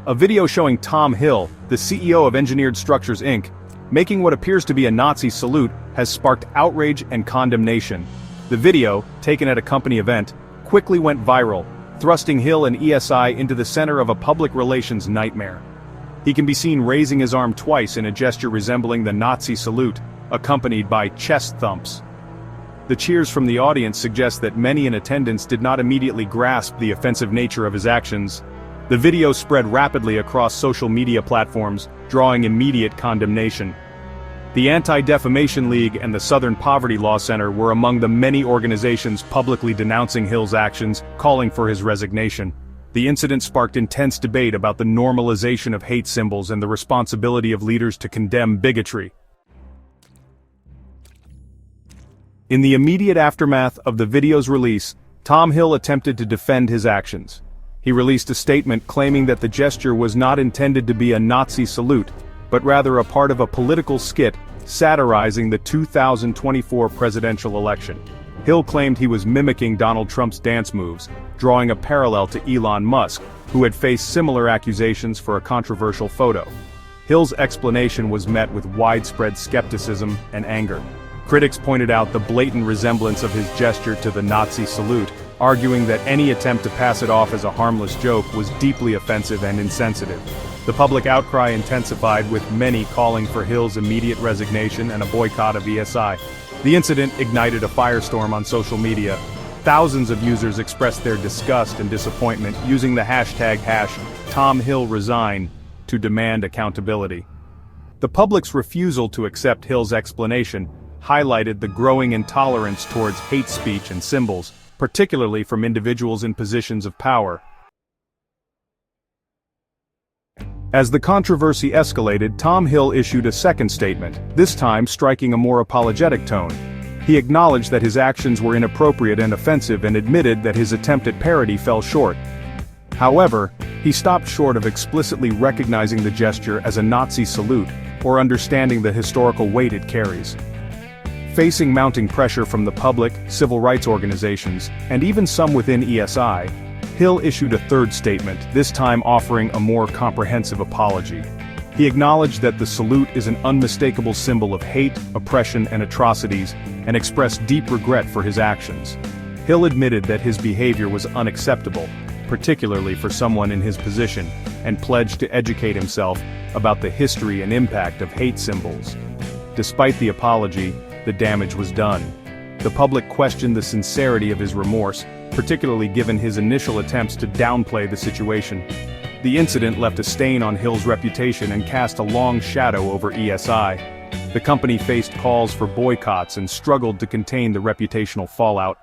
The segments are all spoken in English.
A video showing Tom Hill, the CEO of Engineered Structures Inc., making what appears to be a Nazi salute has sparked outrage and condemnation. The video, taken at a company event, quickly went viral, thrusting Hill and ESI into the center of a public relations nightmare. He can be seen raising his arm twice in a gesture resembling the Nazi salute, accompanied by chest thumps. The cheers from the audience suggest that many in attendance did not immediately grasp the offensive nature of his actions. The video spread rapidly across social media platforms, drawing immediate condemnation. The Anti-Defamation League and the Southern Poverty Law Center were among the many organizations publicly denouncing Hill's actions, calling for his resignation. The incident sparked intense debate about the normalization of hate symbols and the responsibility of leaders to condemn bigotry. In the immediate aftermath of the video's release, Tom Hill attempted to defend his actions. He released a statement claiming that the gesture was not intended to be a Nazi salute, but rather a part of a political skit satirizing the 2024 presidential election. Hill claimed he was mimicking Donald Trump's dance moves, drawing a parallel to Elon Musk, who had faced similar accusations for a controversial photo. Hill's explanation was met with widespread skepticism and anger. Critics pointed out the blatant resemblance of his gesture to the Nazi salute, arguing that any attempt to pass it off as a harmless joke was deeply offensive and insensitive. The public outcry intensified, with many calling for Hill's immediate resignation and a boycott of ESI. The incident ignited a firestorm on social media. Thousands of users expressed their disgust and disappointment using the hashtag #TomHillResign to demand accountability. The public's refusal to accept Hill's explanation highlighted the growing intolerance towards hate speech and symbols, particularly from individuals in positions of power. As the controversy escalated, Tom Hill issued a second statement, this time striking a more apologetic tone. He acknowledged that his actions were inappropriate and offensive and admitted that his attempt at parody fell short. However, he stopped short of explicitly recognizing the gesture as a Nazi salute or understanding the historical weight it carries. Facing mounting pressure from the public, civil rights organizations, and even some within ESI, Hill issued a third statement, this time offering a more comprehensive apology. He acknowledged that the salute is an unmistakable symbol of hate, oppression, and atrocities, and expressed deep regret for his actions. Hill admitted that his behavior was unacceptable, particularly for someone in his position, and pledged to educate himself about the history and impact of hate symbols. Despite the apology, the damage was done. The public questioned the sincerity of his remorse, particularly given his initial attempts to downplay the situation. The incident left a stain on Hill's reputation and cast a long shadow over ESI. The company faced calls for boycotts and struggled to contain the reputational fallout.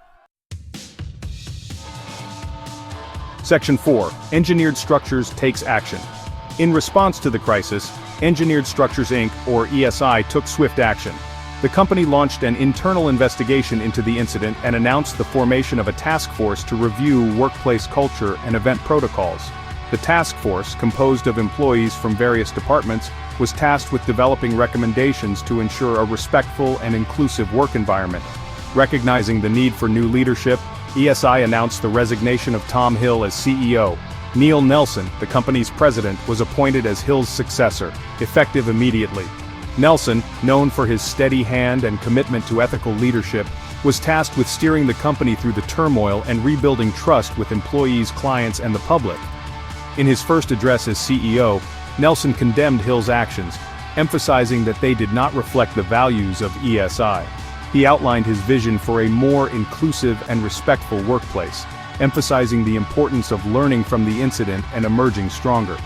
Section 4. Engineered Structures takes action. In response to the crisis, Engineered Structures Inc., or ESI, took swift action. The company launched an internal investigation into the incident and announced the formation of a task force to review workplace culture and event protocols. The task force, composed of employees from various departments, was tasked with developing recommendations to ensure a respectful and inclusive work environment. Recognizing the need for new leadership, ESI announced the resignation of Tom Hill as CEO. Neil Nelson, the company's president, was appointed as Hill's successor, effective immediately. Nelson, known for his steady hand and commitment to ethical leadership, was tasked with steering the company through the turmoil and rebuilding trust with employees, clients, and the public. In his first address as CEO, Nelson condemned Hill's actions, emphasizing that they did not reflect the values of ESI. He outlined his vision for a more inclusive and respectful workplace, emphasizing the importance of learning from the incident and emerging stronger.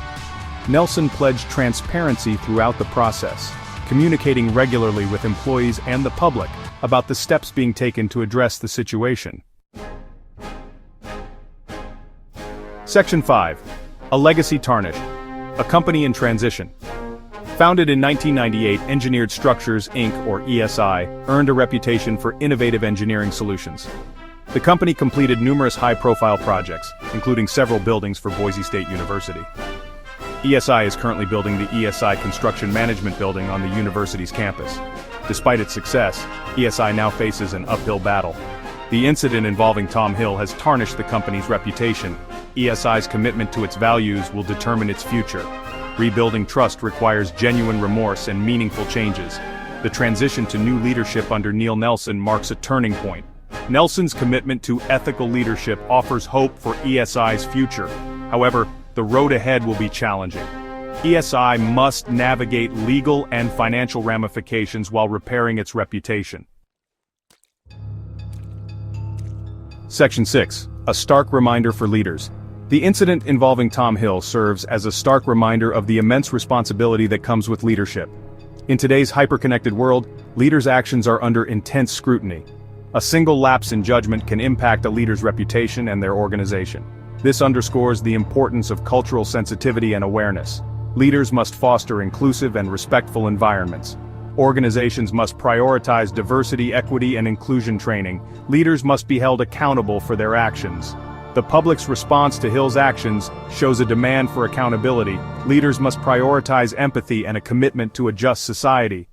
Nelson pledged transparency throughout the process, communicating regularly with employees and the public about the steps being taken to address the situation. Section 5. A Legacy Tarnished. A company in transition. Founded in 1998, Engineered Structures Inc., or ESI, earned a reputation for innovative engineering solutions. The company completed numerous high-profile projects, including several buildings for Boise State University. ESI is currently building the ESI Construction Management Building on the university's campus. Despite its success, ESI now faces an uphill battle. The incident involving Tom Hill has tarnished the company's reputation, ESI's commitment to its values will determine its future. Rebuilding trust requires genuine remorse and meaningful changes. The transition to new leadership under Neil Nelson marks a turning point. Nelson's commitment to ethical leadership offers hope for ESI's future. However, the road ahead will be challenging. ESI must navigate legal and financial ramifications while repairing its reputation. Section 6. A stark reminder for leaders. The incident involving Tom Hill serves as a stark reminder of the immense responsibility that comes with leadership. In today's hyper-connected world, leaders' actions are under intense scrutiny. A single lapse in judgment can impact a leader's reputation and their organization. This underscores the importance of cultural sensitivity and awareness. Leaders must foster inclusive and respectful environments. Organizations must prioritize diversity, equity, and inclusion training. Leaders must be held accountable for their actions. The public's response to Hill's actions shows a demand for accountability. Leaders must prioritize empathy and a commitment to a just society.